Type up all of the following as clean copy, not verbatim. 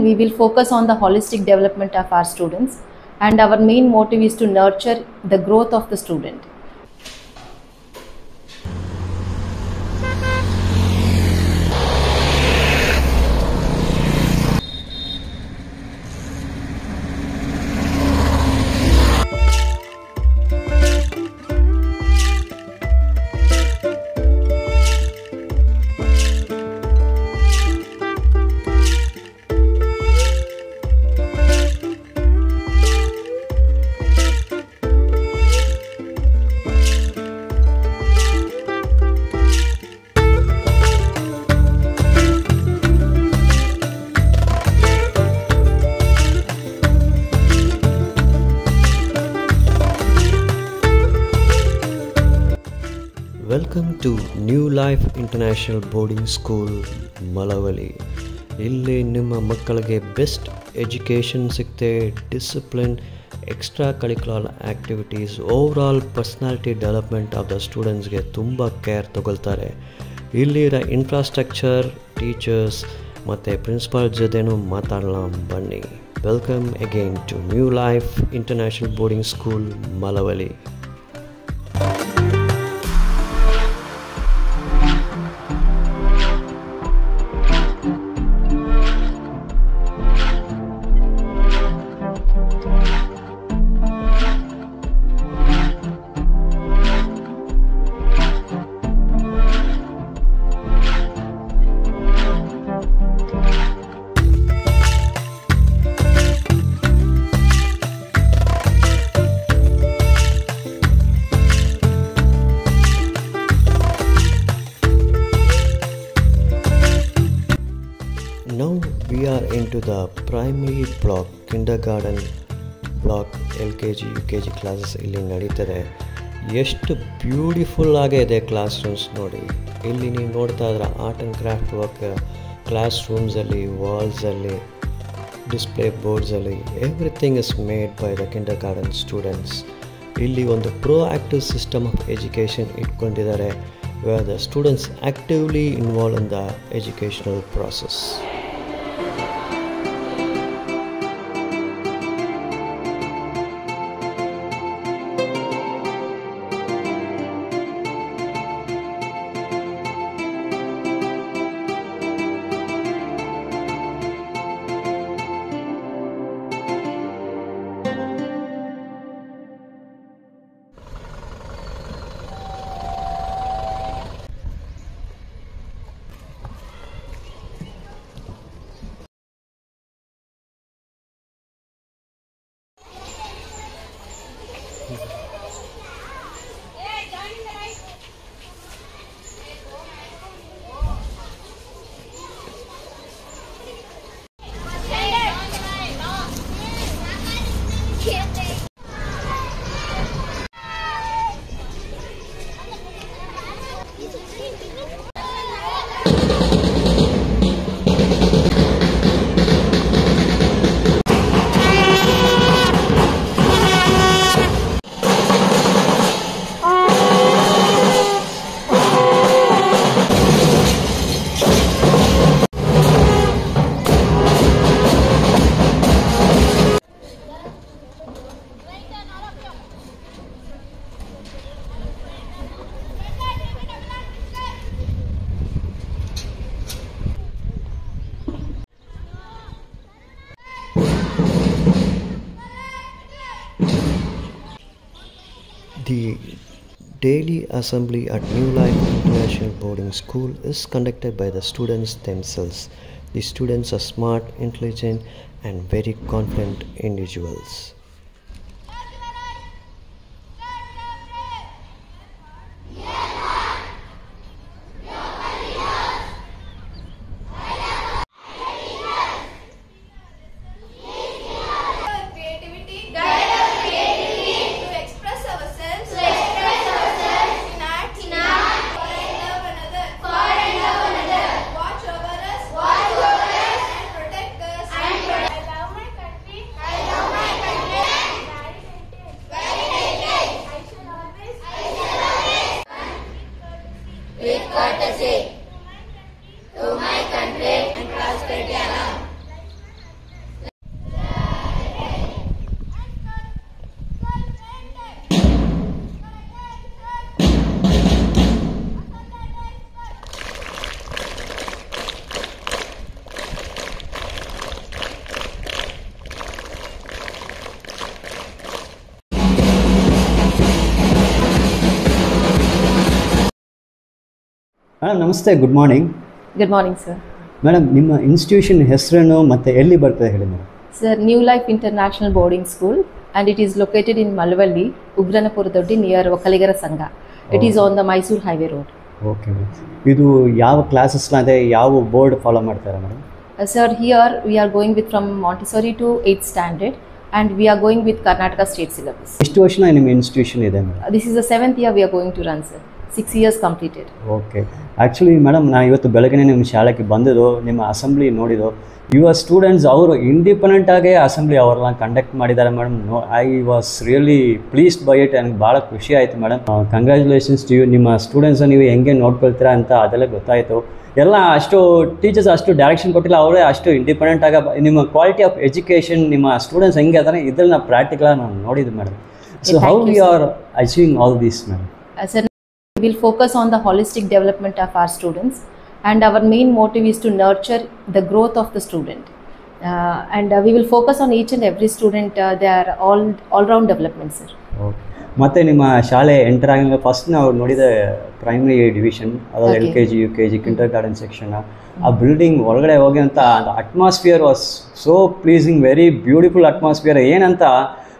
We will focus on the holistic development of our students, and our main motive is to nurture the growth of the student. Welcome to New life international boarding School Malavalli. ಇಲ್ಲಿ ನಿಮ್ಮ ಮಕ್ಕಳಿಗೆ best education ಸಿಗುತ್ತೆ, discipline, extra curricular activities, overall personality development of the ಸ್ಟೂಡೆಂಟ್ಸ್ಗೆ ತುಂಬ care ತಗೊಳ್ತಾರೆ. ಇಲ್ಲಿರೋ infrastructure, teachers ಮತ್ತು principal ಜೊತೆನೂ ಮಾತಾಡೋಣ ಬನ್ನಿ. Welcome again to New life international boarding School Malavalli. Now we are into the primary block, kindergarten block, LKG, UKG classes ಇಲ್ಲಿ ನಡೀತದೆ. ಎಷ್ಟು ಬ್ಯೂಟಿಫುಲ್ ಆಗಿದೆ ಕ್ಲಾಸ್ ರೂಮ್ಸ್ ನೋಡಿ. ಇಲ್ಲಿ ನೀವು ನೋಡ್ತಾ ಇದ್ರೆ art and craft work class ರೂಮ್ಸಲ್ಲಿ, ವಾಲ್ಸಲ್ಲಿ, ಡಿಸ್ಪ್ಲೇ ಬೋರ್ಡ್ಸಲ್ಲಿ everything is made by the kindergarten students. ಇಲ್ಲಿ ಒಂದು ಪ್ರೋಆಕ್ಟಿವ್ ಸಿಸ್ಟಮ್ ಆಫ್ ಎಜುಕೇಷನ್ ಇಟ್ಕೊಂಡಿದ್ದಾರೆ, where the students actively involved in the educational process. The daily assembly at New Life International Boarding School is conducted by the students themselves. The students are smart, intelligent, and very confident individuals. Madam ನಮಸ್ತೆ, good morning. Good morning, sir. Madam ನಿಮ್ಮ institution ಹೆಸರೇನು ಮತ್ತು ಎಲ್ಲಿ ಬರ್ತದೆ ಹೇಳಿ madam? Sir, New Life International Boarding School, and it is located in Malavalli, Ugranapura near Vakaligara Sangha. It is on the Mysore Highway Road. Okay madam. ಇದು ಯಾವ ಕ್ಲಾಸಸ್ನ ಅದೇ ಯಾವ ಬೋರ್ಡ್ ಫಾಲೋ ಮಾಡ್ತಾರೆ madam? Sir, here we are going with from Montessori to 8th standard, and we are going with Karnataka state syllabus. ಎಷ್ಟು ವರ್ಷ ನಿಮ್ಮ institution ಇದೆ madam? This is the 7th year we are going to run, sir. 6 years completed. Okay. Actually madam ನಾನು ಇವತ್ತು ಬೆಳಗ್ಗೆ ನಿಮ್ಮ ಶಾಲೆಗೆ ಬಂದಿದ್ದು, ನಿಮ್ಮ ಅಸೆಂಬ್ಲಿ ನೋಡಿದ್ದು. ಯುವರ್ ಸ್ಟೂಡೆಂಟ್ಸ್ ಅವರು ಇಂಡಿಪೆಂಡೆಂಟಾಗೇ ಅಸೆಂಬ್ಲಿ ಅವರೆಲ್ಲ ಕಂಡಕ್ಟ್ ಮಾಡಿದ್ದಾರೆ madam. I was really pleased by it. ನನಗೆ ಭಾಳ ಖುಷಿ ಆಯಿತು ಮೇಡಮ್. Congratulations to you. ನಿಮ್ಮ ಸ್ಟೂಡೆಂಟ್ಸ್ ನೀವು ಹೆಂಗೆ ನೋಡ್ಕೊಳ್ತೀರಾ ಅಂತ ಅದೆಲ್ಲ ಗೊತ್ತಾಯಿತು. ಎಲ್ಲ ಅಷ್ಟು ಟೀಚರ್ಸ್ ಅಷ್ಟು ಡೈರೆಕ್ಷನ್ ಕೊಟ್ಟಿಲ್ಲ, ಅವರೇ ಅಷ್ಟು ಇಂಡಿಪೆಂಡೆಂಟಾಗ ನಿಮ್ಮ ಕ್ವಾಲಿಟಿ ಆಫ್ ಎಜುಕೇಷನ್ ನಿಮ್ಮ ಸ್ಟೂಡೆಂಟ್ಸ್ ಹೆಂಗೆ ಅದಾರೆ ಇದರಲ್ಲಿ ನಾವು ಪ್ರಾಕ್ಟಿಕಲಾಗಿ ನಾನು ನೋಡಿದ್ದು madam. So how you are achieving all this madam? Sir, we will focus on the holistic development of our students, and our main motive is to nurture the growth of the student, and we will focus on each and every student, their all-round development, sir. Okay. ಮತ್ತು ನಿಮ್ಮ ಶಾಲೆ enter ಆಗಿಲ್ಲ first ನಾವು ನೋಡಿದ primary division, ಅದಾದ LKG UKG Kinder garden section. ಆ building ಒಳಗಡೆ ಹೋಗಿ ಅಂತ atmosphere was so pleasing, very beautiful atmosphere. ಏನಂತ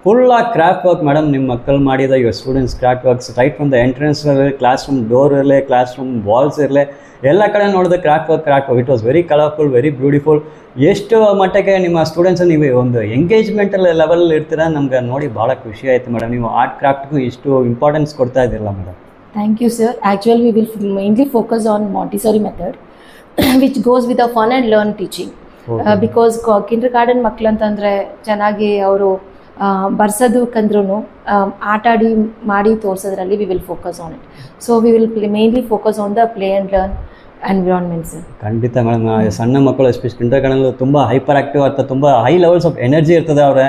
ಫುಲ್ಲಾಗಿ ಕ್ರಾಫ್ಟ್ ವರ್ಕ್ ಮೇಡಮ್, ನಿಮ್ಮ ಮಕ್ಕಳು ಮಾಡಿದ your students craft works right from the entrance ಇರಲಿ, ಕ್ಲಾಸ್ ರೂಮ್ ಡೋರ್ ಇರಲಿ, ಕ್ಲಾಸ್ ರೂಮ್ ವಾಲ್ಸ್ ಇರಲಿ, ಎಲ್ಲ ಕಡೆ ನೋಡಿದ craft work. It was very colourful, very beautiful. ಎಷ್ಟು ಮಟ್ಟಕ್ಕೆ ನಿಮ್ಮ ಸ್ಟೂಡೆಂಟ್ಸ್ ನೀವು ಒಂದು ಎಂಗೇಜ್ಮೆಂಟಲ್ಲಿ ಲೆವೆಲ್ ಇರ್ತೀರ ನಮ್ಗೆ ನೋಡಿ ಭಾಳ ಖುಷಿ ಆಯಿತು ಮೇಡಮ್. ನೀವು ಆರ್ಟ್ ಕ್ರಾಫ್ಟ್ಗೂ ಇಷ್ಟು ಇಂಪಾರ್ಟೆನ್ಸ್ ಕೊಡ್ತಾ ಇದ್ದೀರಲ್ಲ madam. Thank you, sir. Actually, we will mainly focus on Montessori method, which goes with the fun and learn teaching. Because kindergarten ಮಕ್ಕಳು ಅಂತಂದರೆ ಚೆನ್ನಾಗಿ ಅವರು ಬರ್ಸೋದಕ್ಕಂದ್ರೂ ಆಟಾಡಿ ಮಾಡಿ ತೋರಿಸೋದ್ರಲ್ಲಿ we will focus on it. So we will mainly focus on the play and learn environment, sir. ಖಂಡಿತ madam. ಸಣ್ಣ ಮಕ್ಕಳು ಎಸ್ಪೆಷಲಿ ಕಿಂಡರ್ಗಾರ್ಡನ್ ತುಂಬ ಹೈಪರ್ ಆ್ಯಕ್ಟಿವ್ ಆಗ್ತದೆ, ತುಂಬ ಹೈ ಲೆವೆಲ್ಸ್ ಆಫ್ ಎನರ್ಜಿ ಇರ್ತದೆ ಅವ್ರೆ.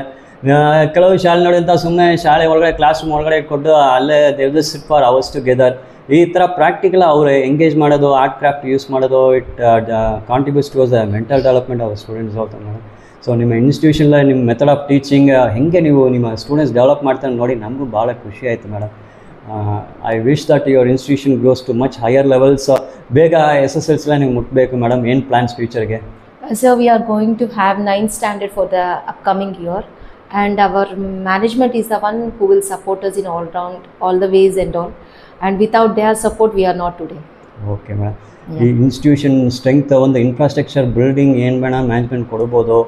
ಕೆಲವು ಶಾಲೆ ನೋಡಿ ಅಂತ ಸುಮ್ಮನೆ ಶಾಲೆ ಒಳಗಡೆ ಕ್ಲಾಸ್ ರೂಮ್ ಒಳಗಡೆ ಕೊಟ್ಟು ಅಲ್ಲೇ they will sit for hours together. ಈ ಥರ ಪ್ರಾಕ್ಟಿಕಲ್ ಅವರು ಎಂಗೇಜ್ ಮಾಡೋದು, ಆರ್ಟ್ ಕ್ರಾಫ್ಟ್ ಯೂಸ್ ಮಾಡೋದು, it contributes towards the mental development of students also madam. So ನಿಮ್ಮ ಇನ್ಸ್ಟಿಟ್ಯೂಷನಲ್ಲಿ ನಿಮ್ಮ ಮೆಥಡ್ ಆಫ್ ಟೀಚಿಂಗ್ ಹೇಗೆ ನೀವು ನಿಮ್ಮ ಸ್ಟೂಡೆಂಟ್ಸ್ ಡೆವಲಪ್ ಮಾಡ್ತಾರೆ ನೋಡಿ ನಮಗೂ ಭಾಳ ಖುಷಿ ಆಯಿತು madam. I wish that your institution grows to much higher levels. ಬೇಗ SSLC ನೀವು ಮುಟ್ಟಬೇಕು ಮೇಡಮ್. ಏನು ಪ್ಲಾನ್ಸ್ ಫ್ಯೂಚರ್ಗೆ? So we are going to have 9th standard for the upcoming year, and our management is the one who will support us in all the ways and all, and without their support we are not today. Okay madam. ಈ institution strength ಒಂದು infrastructure building ಏನು ಬೇಡ management ಕೊಡ್ಬೋದು,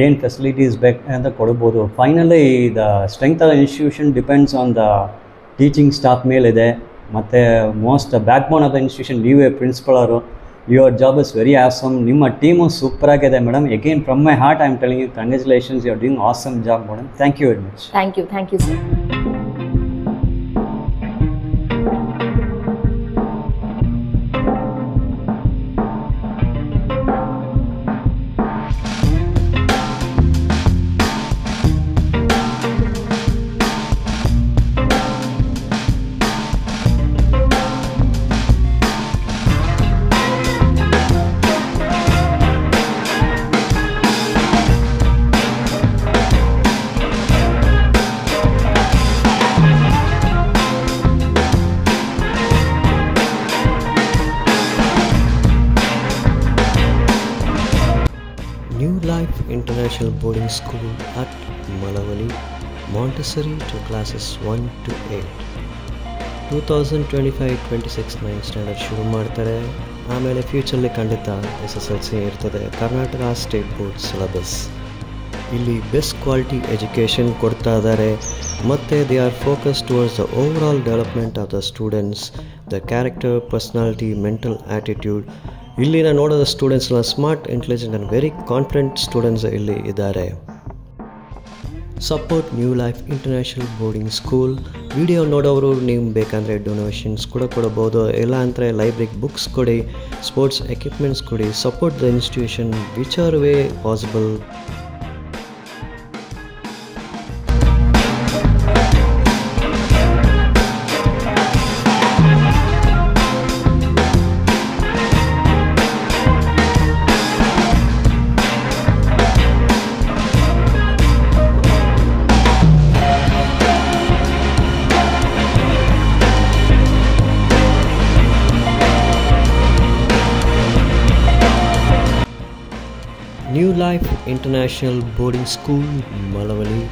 ಏನು facilities ಬೇಕು ಅಂತ ಕೊಡ್ಬೋದು. Finally the strength of the institution depends on the teaching staff ಮೇಲಿದೆ. ಮತ್ತು most backbone of the institution ನೀವೇ ಪ್ರಿನ್ಸಿಪಲ್ ಅವರು. Your job is very awesome. ನಿಮ್ಮ ಟೀಮು ಸೂಪರ್ ಆಗಿದೆ madam. Again from my heart I am telling you congratulations, you are doing awesome job madam. Thank you very much. Thank you, sir. New Life International Boarding School at Malavalli, Montessori to classes 1 to 8. 2025-26 9th standard ಶುರು ಮಾಡ್ತಾರೆ. ಆಮೇಲೆ futurely ಖಂಡಿತ SSLC ಇರ್ತದೆ, Karnataka state board syllabus. ಇಲ್ಲಿ best quality education ಕೊಡ್ತಾ ಇದ್ದಾರೆ. ಮತ್ತು they are focus towards the overall development of the students, the character, personality, mental attitude. ಇಲ್ಲಿ ನಾನು ನೋಡೋದ ಸ್ಟೂಡೆಂಟ್ಸ್ನ smart, intelligent and very confident students ಇಲ್ಲಿ ಇದ್ದಾರೆ. Support new life international boarding school. Video ನೋಡೋರು ನೀವು ಬೇಕಂದರೆ ಡೊನೇಷನ್ಸ್ ಕೂಡ ಕೊಡಬಹುದು, ಇಲ್ಲ ಅಂದರೆ ಲೈಬ್ರರಿಗೆ ಬುಕ್ಸ್ ಕೊಡಿ, ಸ್ಪೋರ್ಟ್ಸ್ ಎಕ್ವಿಪ್ಮೆಂಟ್ಸ್ ಕೊಡಿ. Support the institution which are way possible. New Life International Boarding School, Malavali.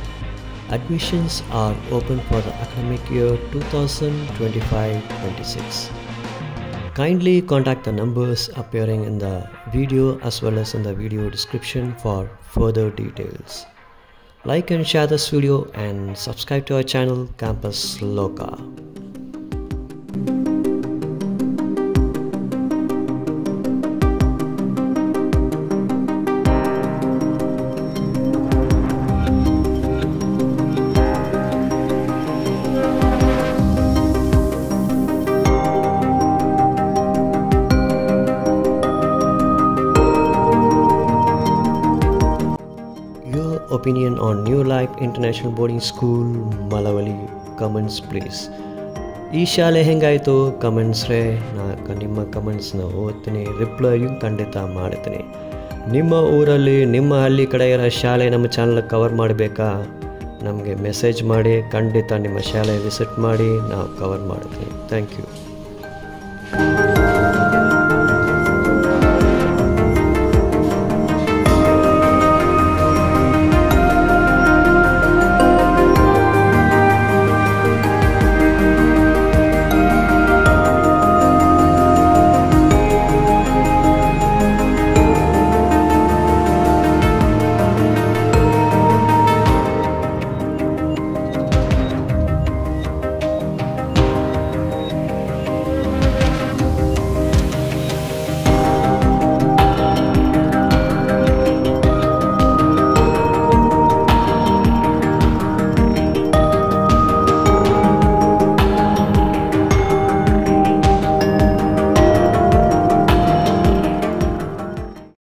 Admissions are open for the academic year 2025-26. Kindly contact the numbers appearing in the video as well as in the video description for further details. Like and share this video and subscribe to our channel Campus Loka. Opinion on New Life International Boarding School, Malavali, comments please. ಈ ಶಾಲೆ ಹೆಂಗಾಯಿತು comments ರೇ, ನಿಮ್ಮ ಕಮೆಂಟ್ಸ್ನ ಓದ್ತೀನಿ, ರಿಪ್ಲೈಯು ಖಂಡಿತ ಮಾಡ್ತೀನಿ. ನಿಮ್ಮ ಊರಲ್ಲಿ ನಿಮ್ಮ ಹಳ್ಳಿ ಕಡೆ ಇರೋ ಶಾಲೆ ನಮ್ಮ ಚಾನಲ್ ಕವರ್ ಮಾಡಬೇಕಾ, ನಮಗೆ ಮೆಸೇಜ್ ಮಾಡಿ, ಖಂಡಿತ ನಿಮ್ಮ ಶಾಲೆ ವಿಸಿಟ್ ಮಾಡಿ ನಾವು ಕವರ್ ಮಾಡ್ತೀನಿ. Thank you.